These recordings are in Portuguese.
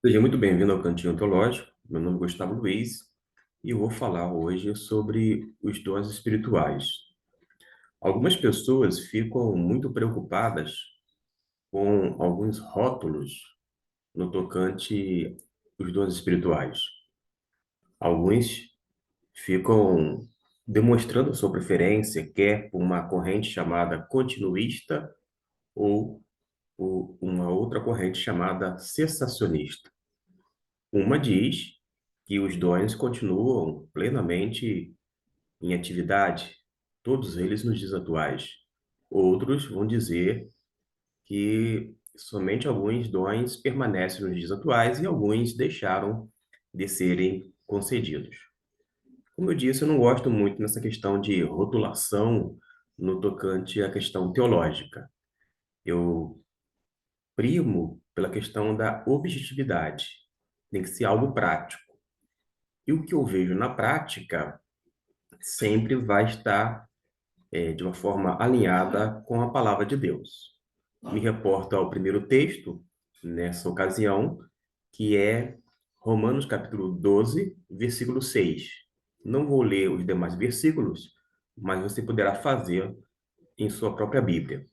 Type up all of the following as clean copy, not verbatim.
Seja muito bem-vindo ao Cantinho Teológico. Meu nome é Gustavo Luiz e eu vou falar hoje sobre os dons espirituais. Algumas pessoas ficam muito preocupadas com alguns rótulos no tocante os dons espirituais. Alguns ficam demonstrando sua preferência, quer por uma corrente chamada continuista ou por uma outra corrente chamada cessacionista. Uma diz que os dons continuam plenamente em atividade, todos eles nos dias atuais. Outros vão dizer que somente alguns dons permanecem nos dias atuais e alguns deixaram de serem concedidos. Como eu disse, eu não gosto muito nessa questão de rotulação no tocante à questão teológica. Eu primo pela questão da objetividade. Tem que ser algo prático. E o que eu vejo na prática sempre vai estar de uma forma alinhada com a palavra de Deus. Me reporto ao primeiro texto, nessa ocasião, que é Romanos capítulo 12, versículo 6. Não vou ler os demais versículos, mas você poderá fazer em sua própria Bíblia.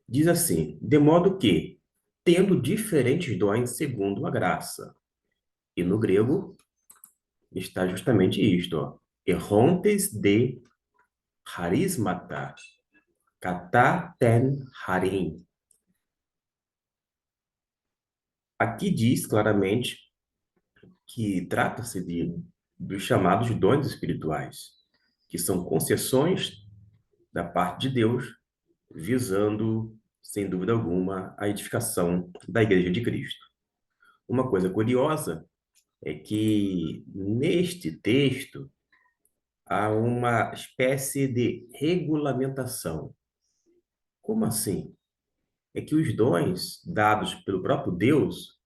Diz assim: de modo que, tendo diferentes dons segundo a graça. E no grego está justamente isto, ó. Errontes de charismata, kata ten harim. Aqui diz claramente que trata-se dos chamados dons espirituais, que são concessões da parte de Deus, visando, sem dúvida alguma, a edificação da Igreja de Cristo. Uma coisa curiosa é que neste texto há uma espécie de regulamentação. Como assim? É que os dons dados pelo próprio Deus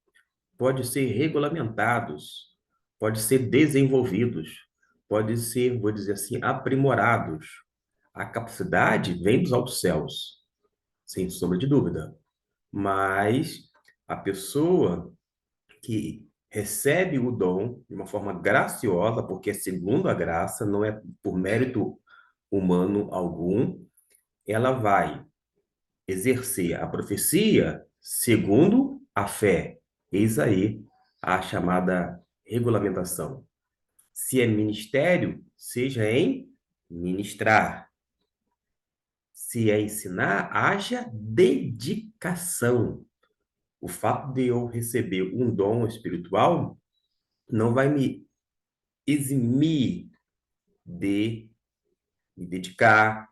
podem ser regulamentados, podem ser desenvolvidos, podem ser, vou dizer assim, aprimorados. A capacidade vem dos altos céus, sem sombra de dúvida. Mas a pessoa que recebe o dom de uma forma graciosa, porque é segundo a graça, não é por mérito humano algum, ela vai exercer a profecia segundo a fé. Eis aí a chamada regulamentação. Se é ministério, seja em ministrar. Se é ensinar, haja dedicação. O fato de eu receber um dom espiritual não vai me eximir de me dedicar,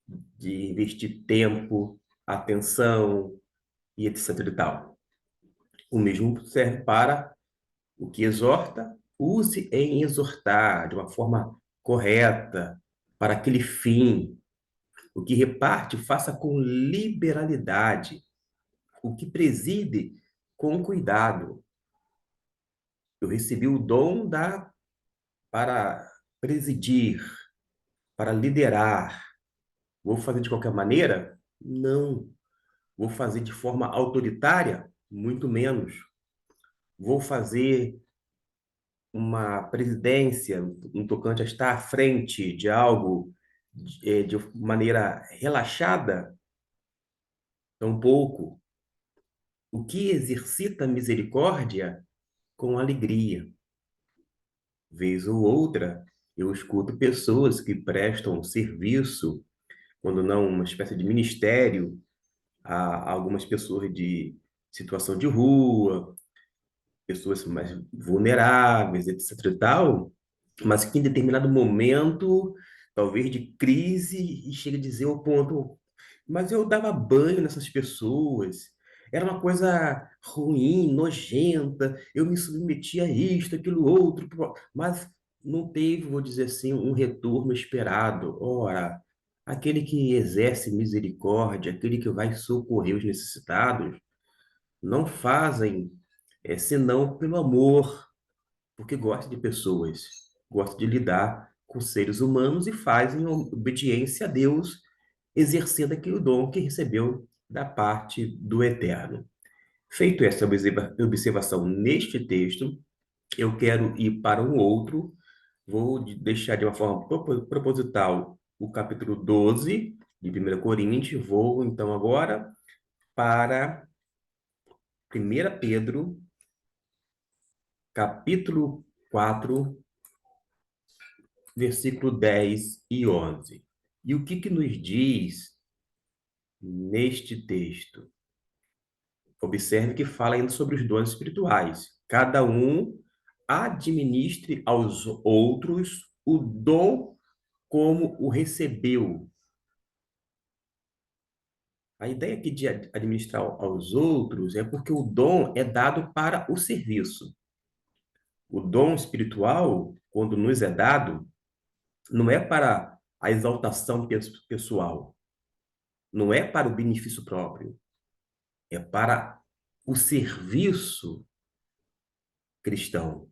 de investir tempo, atenção e etc e tal. O mesmo serve para o que exorta, use em exortar de uma forma correta, para aquele fim. O que reparte, faça com liberalidade. O que preside, com cuidado. Eu recebi o dom para presidir, para liderar. Vou fazer de qualquer maneira? Não. Vou fazer de forma autoritária? Muito menos. Vou fazer uma presidência no tocante a estar à frente de algo de maneira relaxada, tampouco. O que exercita a misericórdia com alegria. Vez ou outra, eu escuto pessoas que prestam serviço, quando não uma espécie de ministério, a algumas pessoas de situação de rua, pessoas mais vulneráveis, etc e tal, mas que em determinado momento, talvez de crise, e chega a dizer ao ponto, mas eu dava banho nessas pessoas, era uma coisa ruim, nojenta, eu me submetia a isto, aquilo, outro, mas não teve, vou dizer assim, um retorno esperado. Ora, aquele que exerce misericórdia, aquele que vai socorrer os necessitados, não fazem senão pelo amor, porque gosta de pessoas, gosta de lidar com seres humanos e faz em obediência a Deus, exercendo aquele dom que recebeu da parte do Eterno. Feito essa observação neste texto, eu quero ir para um outro. Vou deixar de uma forma proposital o capítulo 12 de 1 Coríntios. Vou, então, agora para 1 Pedro, capítulo 4, versículo 10 e 11. E o que nos diz neste texto? Observe que fala ainda sobre os dons espirituais. Cada um administre aos outros o dom como o recebeu. A ideia aqui de administrar aos outros é porque o dom é dado para o serviço. O dom espiritual, quando nos é dado, não é para a exaltação pessoal, não é para o benefício próprio, é para o serviço cristão,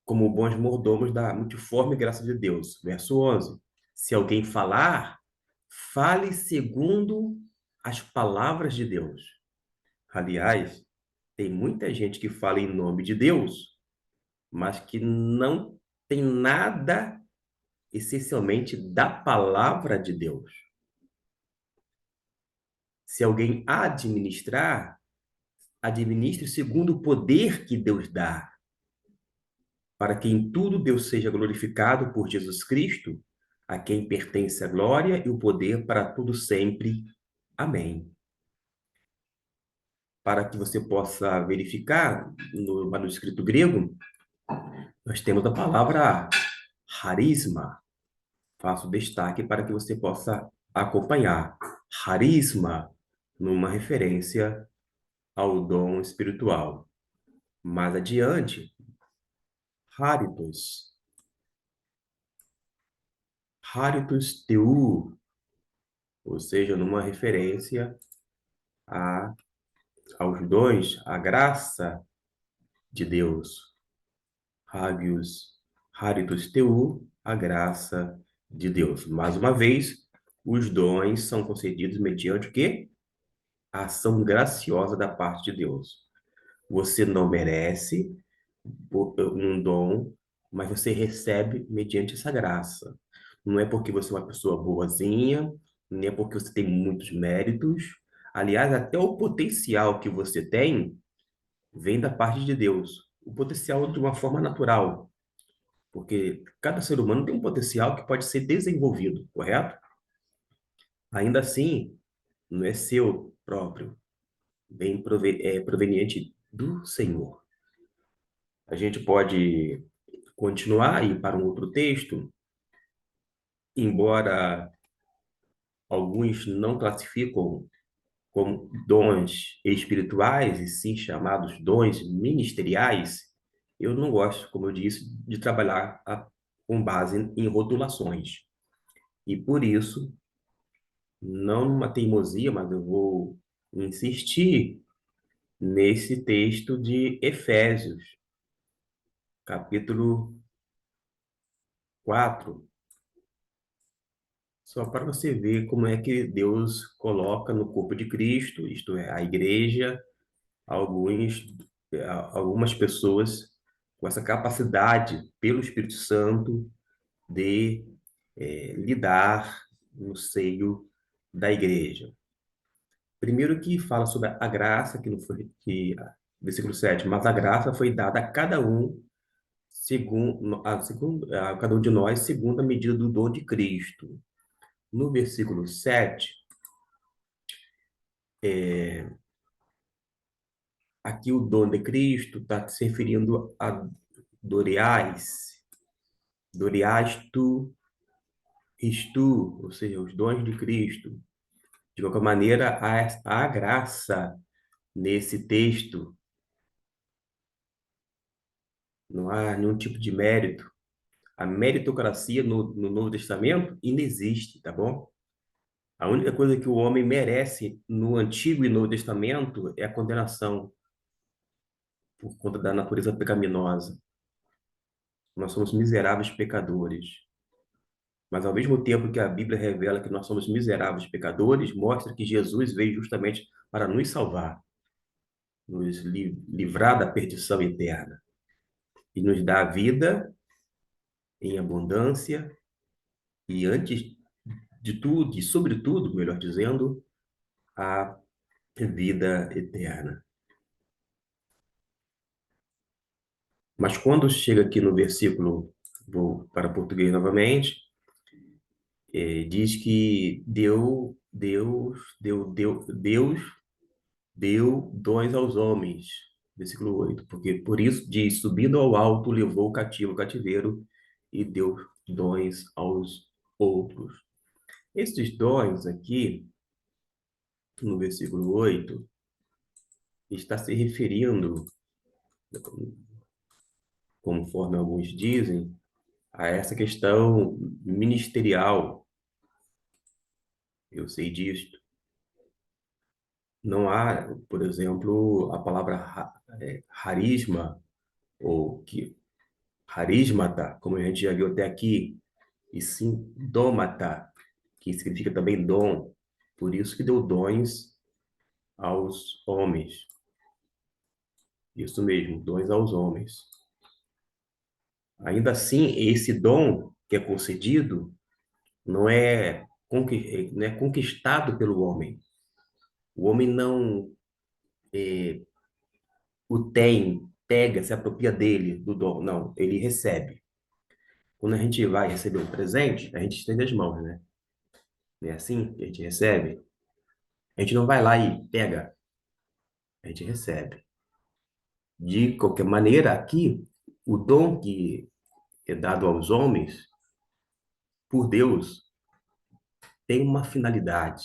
como bons mordomos da multiforme graça de Deus. Verso 11. Se alguém falar, fale segundo as palavras de Deus. Aliás, tem muita gente que fala em nome de Deus, mas que não tem nada essencialmente da palavra de Deus. Se alguém administrar, administre segundo o poder que Deus dá, para que em tudo Deus seja glorificado por Jesus Cristo, a quem pertence a glória e o poder para tudo sempre. Amém. Para que você possa verificar no manuscrito grego, nós temos a palavra harisma. Faço destaque para que você possa acompanhar. Harisma, numa referência ao dom espiritual. Mais adiante, Haritos. Haritos Teu, ou seja, numa referência a, aos dons, à graça de Deus. Hagios, Haritos Teu, a graça de Deus. Mais uma vez, os dons são concedidos mediante o quê? A ação graciosa da parte de Deus. Você não merece um dom, mas você recebe mediante essa graça. Não é porque você é uma pessoa boazinha, nem é porque você tem muitos méritos. Aliás, até o potencial que você tem vem da parte de Deus. O potencial de uma forma natural, porque cada ser humano tem um potencial que pode ser desenvolvido, correto? Ainda assim, não é seu próprio, vem proveniente do Senhor. A gente pode continuar e ir para um outro texto, embora alguns não classificam como dons espirituais, e sim chamados dons ministeriais, eu não gosto, como eu disse, de trabalhar com base em rotulações. E por isso, não numa teimosia, mas eu vou insistir nesse texto de Efésios, capítulo 4, só para você ver como é que Deus coloca no corpo de Cristo, isto é, a igreja, alguns, algumas pessoas com essa capacidade pelo Espírito Santo de lidar no seio da igreja. Primeiro que fala sobre a graça, que não foi, versículo 7, mas a graça foi dada a cada um, a cada um de nós, segundo a medida do dom de Cristo. No versículo 7, aqui o dom de Cristo está se referindo a Doriais, Dorias tu, Isto, ou seja, os dons de Cristo. De qualquer maneira, há graça nesse texto, não há nenhum tipo de mérito. A meritocracia no Novo Testamento inexiste, tá bom? A única coisa que o homem merece no Antigo e Novo Testamento é a condenação por conta da natureza pecaminosa. Nós somos miseráveis pecadores. Mas ao mesmo tempo que a Bíblia revela que nós somos miseráveis pecadores, mostra que Jesus veio justamente para nos salvar, nos livrar da perdição eterna e nos dar a vida em abundância e antes de tudo, e sobretudo, melhor dizendo, a vida eterna. Mas quando chega aqui no versículo, vou para português novamente, diz que Deus deu dons aos homens. Versículo 8. Porque por isso diz, subindo ao alto, levou o cativo o cativeiro e deu dons aos outros. Esses dons aqui, no versículo 8, está se referindo, conforme alguns dizem, a essa questão ministerial. Eu sei disto. Não há, por exemplo, a palavra harisma, ou que harismata, como a gente já viu até aqui, e sim dômata, que significa também dom. Por isso que deu dons aos homens. Isso mesmo, dons aos homens. Ainda assim, esse dom que é concedido não é conquistado pelo homem. O homem não o tem, pega, se apropria dele, do dom. Não, ele recebe. Quando a gente vai receber um presente, a gente estende as mãos, né? Não é assim que a gente recebe? A gente não vai lá e pega, a gente recebe. De qualquer maneira, aqui, o dom que é dado aos homens, por Deus, tem uma finalidade.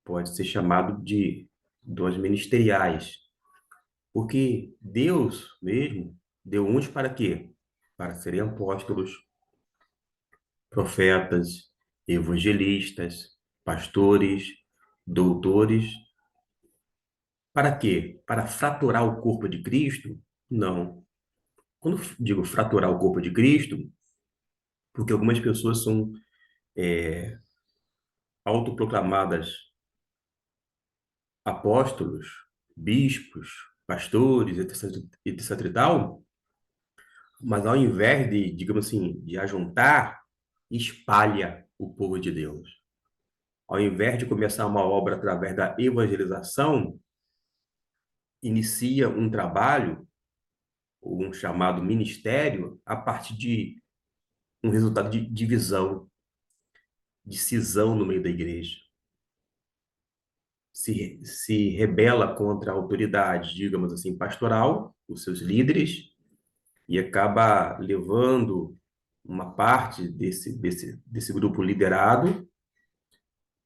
Pode ser chamado de dons ministeriais. Porque Deus mesmo deu uns para quê? Para serem apóstolos, profetas, evangelistas, pastores, doutores. Para quê? Para fraturar o corpo de Cristo? Não. Quando digo fraturar o corpo de Cristo, porque algumas pessoas são autoproclamadas apóstolos, bispos, pastores, etc, etc e tal, mas ao invés de, digamos assim, de ajuntar, espalha o povo de Deus. Ao invés de começar uma obra através da evangelização, inicia um trabalho, ou um chamado ministério, a partir de um resultado de divisão, de cisão no meio da igreja. Se rebela contra a autoridade, digamos assim, pastoral, os seus líderes, e acaba levando uma parte desse grupo liderado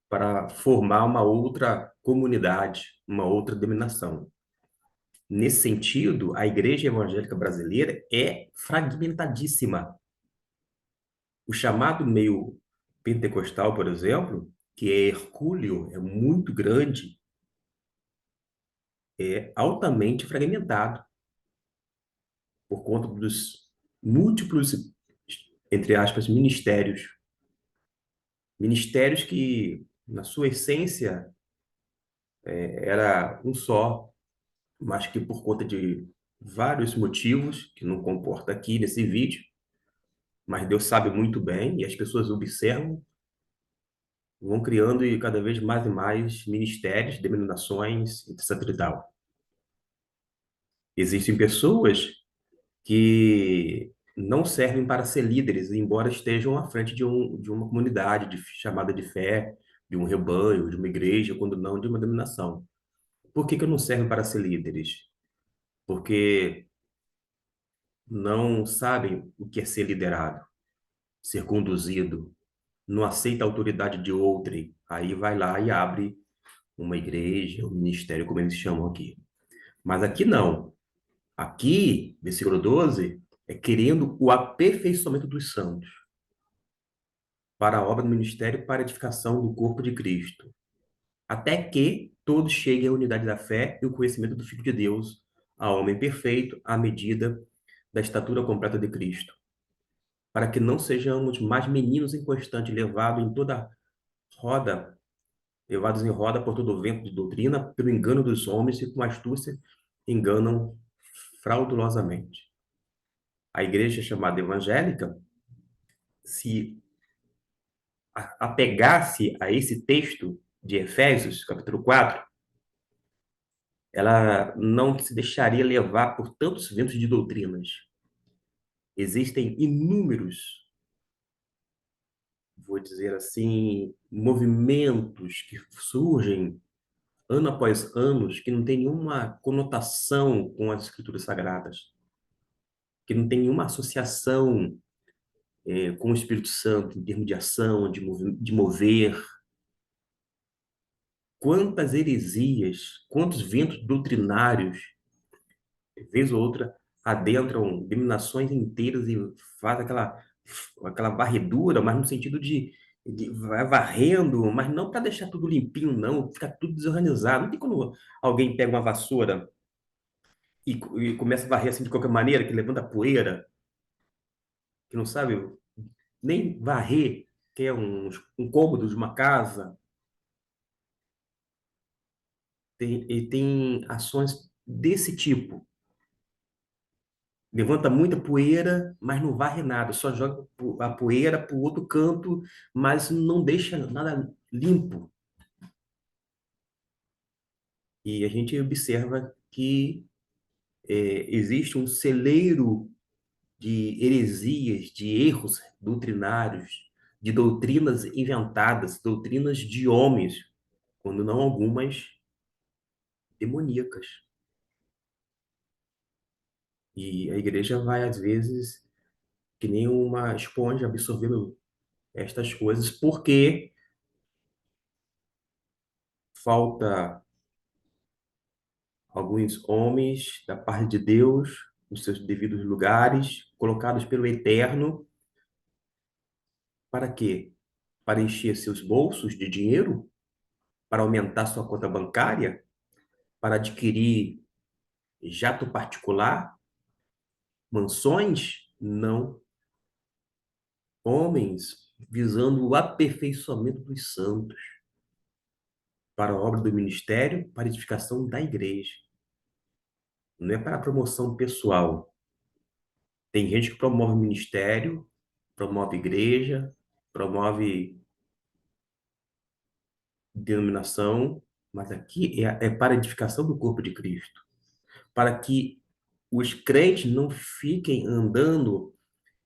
para formar uma outra comunidade, uma outra denominação. Nesse sentido, a igreja evangélica brasileira é fragmentadíssima. O chamado meio pentecostal, por exemplo, que é hercúleo, é muito grande, é altamente fragmentado por conta dos múltiplos, entre aspas, ministérios. Ministérios que, na sua essência, era um só, mas que por conta de vários motivos, que não comporta aqui nesse vídeo, mas Deus sabe muito bem, e as pessoas observam, vão criando e cada vez mais e mais ministérios, denominações, etc e tal. Existem pessoas que não servem para ser líderes, embora estejam à frente de uma comunidade chamada de fé, de um rebanho, de uma igreja, quando não de uma denominação. Por que que não servem para ser líderes? Porque não sabem o que é ser liderado, ser conduzido, não aceita a autoridade de outrem, aí vai lá e abre uma igreja, um ministério, como eles chamam aqui. Mas aqui não. Aqui, versículo 12, é querendo o aperfeiçoamento dos santos para a obra do ministério, para a edificação do corpo de Cristo, até que todos cheguem à unidade da fé e o conhecimento do Filho de Deus, a homem perfeito, à medida da estatura completa de Cristo. para que não sejamos mais meninos inconstantes, roda, levados em roda por todo o vento de doutrina, pelo engano dos homens que com astúcia enganam fraudulosamente. A igreja chamada evangélica, se apegasse a esse texto de Efésios, capítulo 4, ela não se deixaria levar por tantos ventos de doutrinas. Existem inúmeros, vou dizer assim, movimentos que surgem ano após ano, que não tem nenhuma conotação com as escrituras sagradas, que não tem nenhuma associação com o Espírito Santo em termos de ação, de mover. Quantas heresias, quantos ventos doutrinários, vez ou outra, adentram denominações inteiras e faz aquela varredura, mas no sentido de vai varrendo, mas não para deixar tudo limpinho, não, fica tudo desorganizado. Não tem quando alguém pega uma vassoura e começa a varrer assim de qualquer maneira, que levanta poeira, que não sabe nem varrer, que é um cômodo de uma casa, e tem ações desse tipo. Levanta muita poeira, mas não varre nada, só joga a poeira para o outro canto, mas não deixa nada limpo. E a gente observa que existe um celeiro de heresias, de erros doutrinários, de doutrinas inventadas, doutrinas de homens, quando não algumas demoníacas. E a igreja vai, às vezes, que nem uma esponja absorvendo estas coisas, porque falta alguns homens da parte de Deus, nos seus devidos lugares, colocados pelo Eterno, para quê? Para encher seus bolsos de dinheiro, para aumentar sua conta bancária, para adquirir jato particular, mansões? Não. Homens visando o aperfeiçoamento dos santos, para a obra do ministério, para a edificação da igreja. Não é para a promoção pessoal. Tem gente que promove ministério, promove igreja, promove denominação, mas aqui é para a edificação do corpo de Cristo, para que os crentes não fiquem andando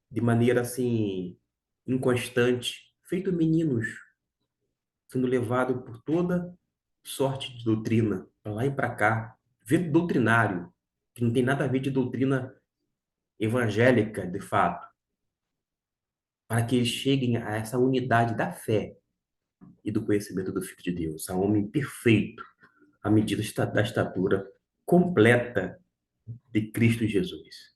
de maneira assim inconstante, feito meninos, sendo levado por toda sorte de doutrina, para lá e para cá, vento doutrinário, que não tem nada a ver de doutrina evangélica, de fato, para que eles cheguem a essa unidade da fé e do conhecimento do Filho de Deus, a homem perfeito, à medida da estatura completa de Cristo Jesus.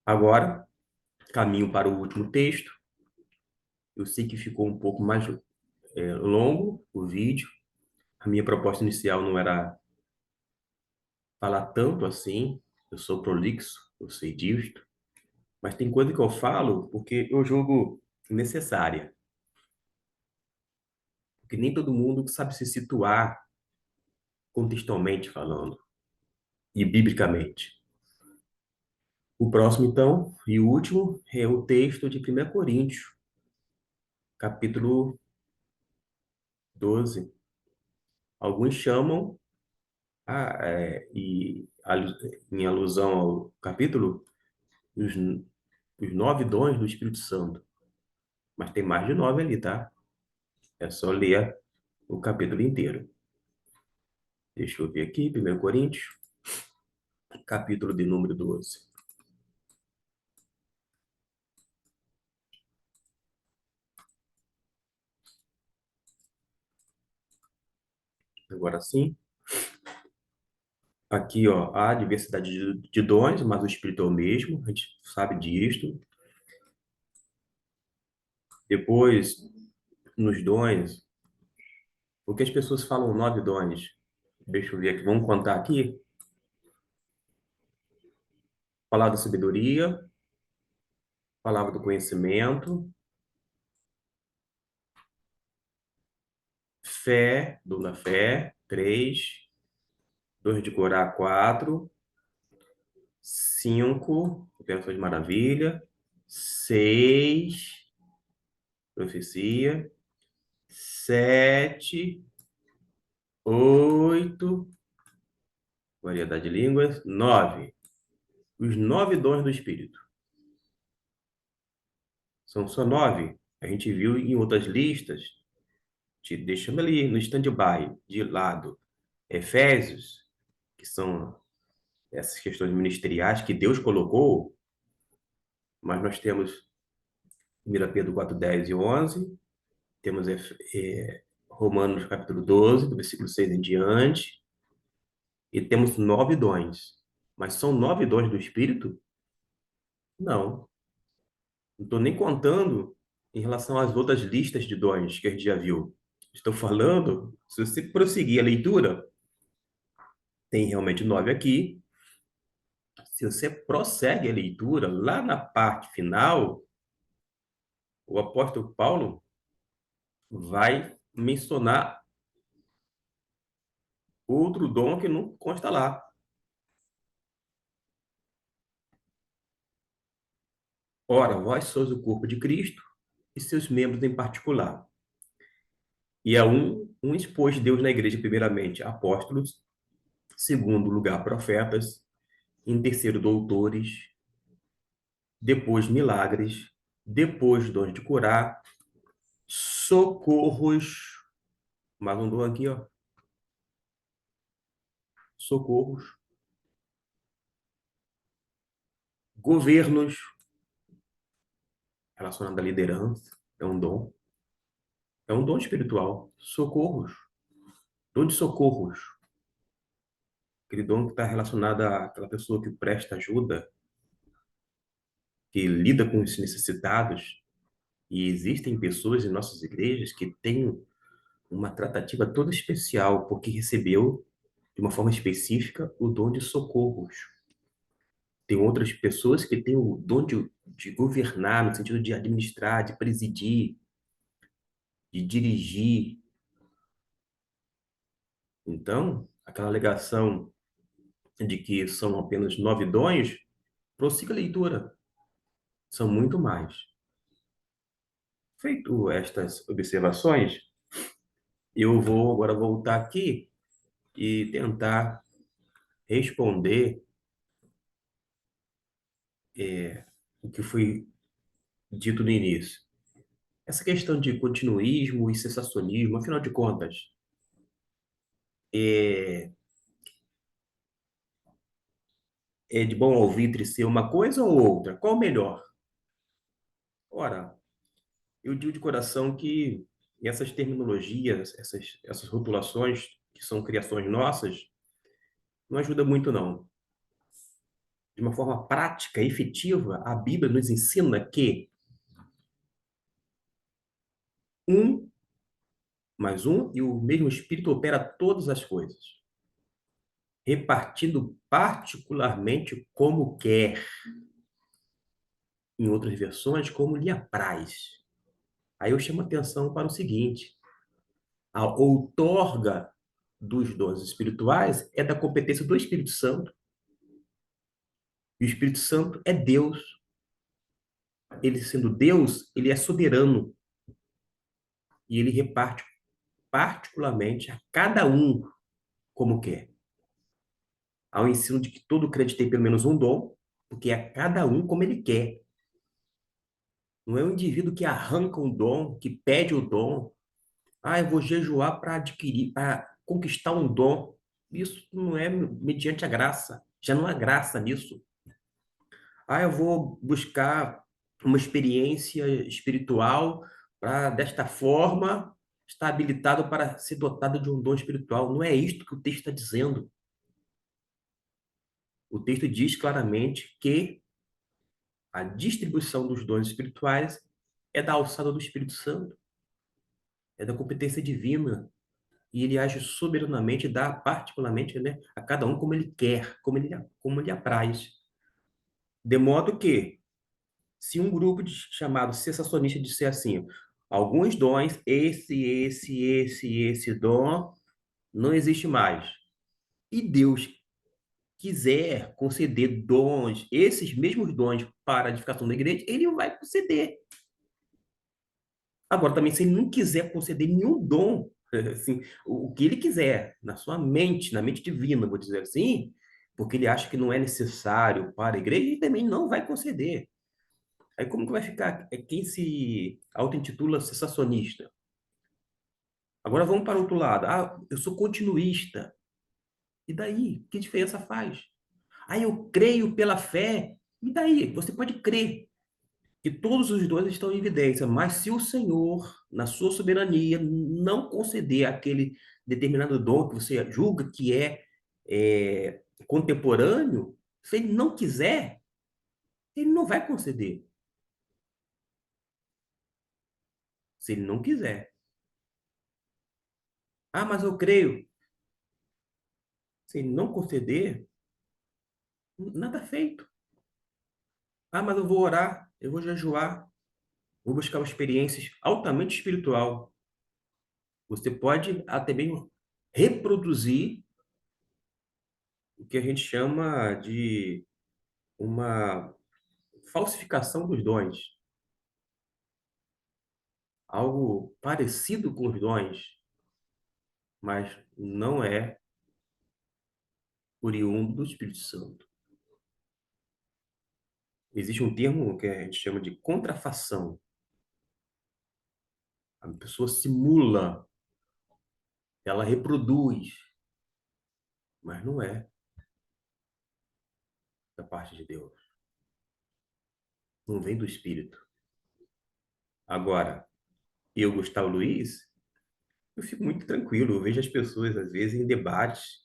Agora, caminho para o último texto. Eu sei que ficou um pouco mais longo o vídeo. A minha proposta inicial não era falar tanto assim. Eu sou prolixo, eu sei disto. Mas tem coisa que eu falo porque eu julgo necessária. Porque nem todo mundo sabe se situar contextualmente falando e biblicamente. O próximo, então, e o último, é o texto de 1 Coríntios, capítulo 12. Alguns chamam, em alusão ao capítulo, os, os 9 dons do Espírito Santo. Mas tem mais de 9 ali, tá? É só ler o capítulo inteiro. Deixa eu ver aqui, 1 Coríntios, capítulo de número 12. Agora sim, aqui ó, há diversidade de dons, mas o Espírito é o mesmo, a gente sabe disto. Depois, nos dons, o que as pessoas falam 9 dons? Deixa eu ver aqui, vamos contar aqui. Falar da sabedoria, palavra do conhecimento, fé, dom da fé, 3, dons de curar, 4, 5, operações de maravilha, 6, profecia, 7, 8, variedade de línguas, 9, os 9 dons do Espírito. São só 9. A gente viu em outras listas, te deixando ali no stand-by, de lado, Efésios, que são essas questões ministeriais que Deus colocou, mas nós temos 1 Pedro 4, 10 e 11, temos Romanos capítulo 12, do versículo 6 em diante, e temos 9 dons. Mas são 9 dons do Espírito? Não. Não estou nem contando em relação às outras listas de dons que a gente já viu. Estou falando, se você prosseguir a leitura, tem realmente 9 aqui. Se você prossegue a leitura, lá na parte final, o apóstolo Paulo vai mencionar outro dom que não consta lá. Ora, vós sois o corpo de Cristo e seus membros em particular. E é um expôs Deus na igreja, primeiramente, apóstolos, segundo lugar, profetas, em terceiro, doutores, depois, milagres, depois, dons de curar, socorros, mais um dom aqui, ó, socorros, governos, relacionado à liderança, é um dom espiritual, socorros, dom de socorros, aquele dom que está relacionado àquela pessoa que presta ajuda, que lida com os necessitados. E existem pessoas em nossas igrejas que têm uma tratativa toda especial, porque recebeu, de uma forma específica, o dom de socorros. Tem outras pessoas que têm o dom de governar, no sentido de administrar, de presidir, de dirigir. Então, aquela alegação de que são apenas 9 dons, prossiga a leitura. São muito mais. Feito estas observações, eu vou agora voltar aqui e tentar responder o que foi dito no início. Essa questão de continuismo e sensacionismo, afinal de contas, é, é de bom alvitre ser uma coisa ou outra? Qual o melhor? Ora, eu digo de coração que essas terminologias, essas rotulações, que são criações nossas, não ajuda muito, não. De uma forma prática, efetiva, a Bíblia nos ensina que um mais um e o mesmo Espírito opera todas as coisas, repartindo particularmente como quer, em outras versões, como lhe apraz. Aí eu chamo atenção para o seguinte: a outorga dos dons espirituais é da competência do Espírito Santo. E o Espírito Santo é Deus. Ele sendo Deus, ele é soberano e ele reparte particularmente a cada um como quer. Há o ensino de que todo crente tem pelo menos um dom, porque é a cada um como ele quer. Não é o indivíduo que arranca um dom, que pede o dom. Ah, eu vou jejuar para adquirir, para conquistar um dom. Isso não é mediante a graça. Já não há graça nisso. Ah, eu vou buscar uma experiência espiritual para, desta forma, estar habilitado para ser dotado de um dom espiritual. Não é isto que o texto está dizendo. O texto diz claramente que a distribuição dos dons espirituais é da alçada do Espírito Santo, é da competência divina. E ele age soberanamente, dá particularmente, né, a cada um como ele quer, como ele apraz. De modo que Se um grupo chamado sensacionista disser assim, alguns dons, esse dom não existe mais, e Deus quiser conceder dons, esses mesmos dons para a edificação da igreja, ele vai conceder. Agora, também, se ele não quiser conceder nenhum dom, assim, o que ele quiser, na sua mente, na mente divina, vou dizer assim, porque ele acha que não é necessário para a igreja, ele também não vai conceder. Aí como que vai ficar? É quem se auto-intitula sensacionista. Agora vamos para o outro lado. Ah, eu sou continuista. E daí? Que diferença faz? Ah, eu creio pela fé. E daí? Você pode crer que todos os dois estão em evidência, mas se o Senhor, na sua soberania, não conceder aquele determinado dom que você julga que é contemporâneo, se ele não quiser, ele não vai conceder. Se ele não quiser. Ah, mas eu creio. Se ele não conceder, nada feito. Ah, mas eu vou orar, eu vou jejuar, vou buscar uma experiência altamente espiritual. Você pode até mesmo reproduzir o que a gente chama de uma falsificação dos dons, algo parecido com os dons, mas não é oriundo do Espírito Santo. Existe um termo que a gente chama de contrafação. A pessoa simula, ela reproduz, mas não é da parte de Deus. Não vem do Espírito. Agora, eu, Gustavo Luiz, eu fico muito tranquilo. Eu vejo as pessoas, às vezes, em debates,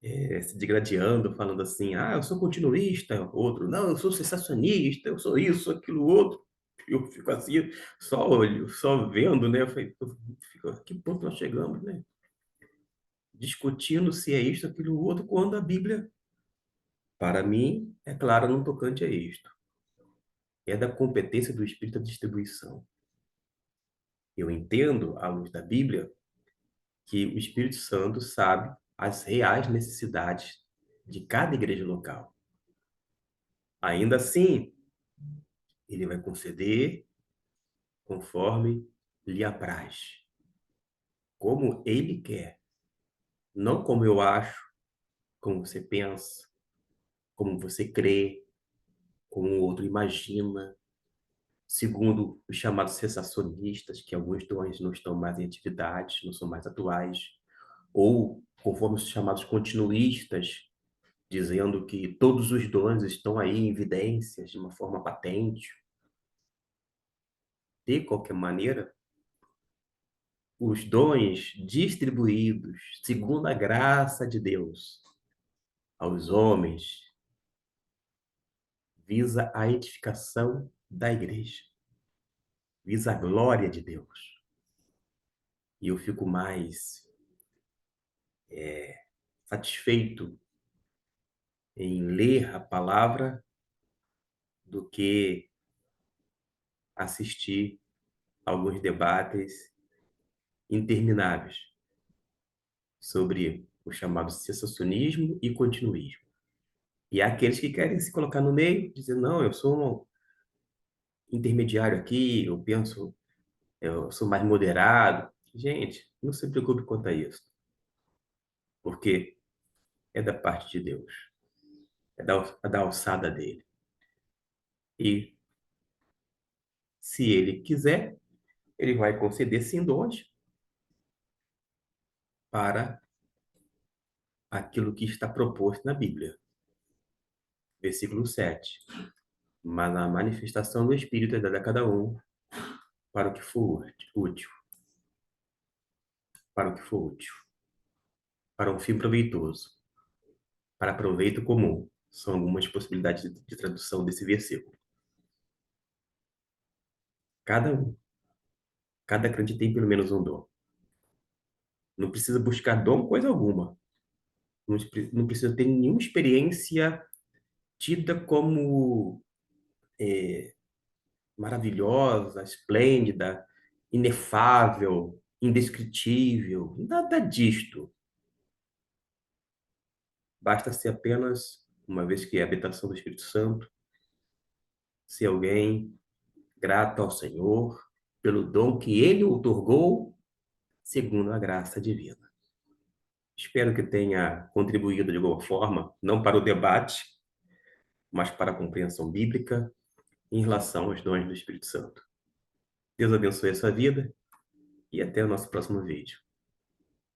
se degladiando, falando assim: ah, eu sou continuista. Outro, não, eu sou sensacionista, eu sou isso, sou aquilo, outro. Eu fico assim, só olho, só vendo, né? Eu fico, a que ponto nós chegamos, né? Discutindo se é isto, aquilo, outro, quando a Bíblia, para mim, é clara no tocante a isto. É da competência do Espírito a distribuição. Eu entendo, à luz da Bíblia, que o Espírito Santo sabe as reais necessidades de cada igreja local. Ainda assim, ele vai conceder conforme lhe apraz, como ele quer, não como eu acho, como você pensa, como você crê, como o outro imagina, segundo os chamados sensacionistas, que alguns dons não estão mais em atividade, não são mais atuais, ou conforme os chamados continuistas, dizendo que todos os dons estão aí em evidências de uma forma patente. De qualquer maneira, os dons distribuídos segundo a graça de Deus aos homens visa a edificação da igreja, visa a glória de Deus. E eu fico mais satisfeito em ler a palavra do que assistir alguns debates intermináveis sobre o chamado sensacionismo e continuismo. E há aqueles que querem se colocar no meio, dizer, não, eu sou um intermediário aqui, eu sou mais moderado. Gente, não se preocupe quanto a isso, porque é da parte de Deus, é da alçada dele. E se ele quiser, ele vai conceder sim dons para aquilo que está proposto na Bíblia. Versículo 7. Mas a manifestação do Espírito é dada a cada um para o que for útil, para o que for útil, para um fim proveitoso, para proveito comum. São algumas possibilidades de tradução desse versículo. Cada um, cada crente tem pelo menos um dom. Não precisa buscar dom coisa alguma. Não precisa ter nenhuma experiência tida como maravilhosa, esplêndida, inefável, indescritível. Nada disto. Basta ser apenas, uma vez que é a habitação do Espírito Santo, ser alguém grato ao Senhor pelo dom que Ele outorgou segundo a graça divina. Espero que tenha contribuído de alguma forma, não para o debate, mas para a compreensão bíblica em relação aos dons do Espírito Santo. Deus abençoe a sua vida e até o nosso próximo vídeo.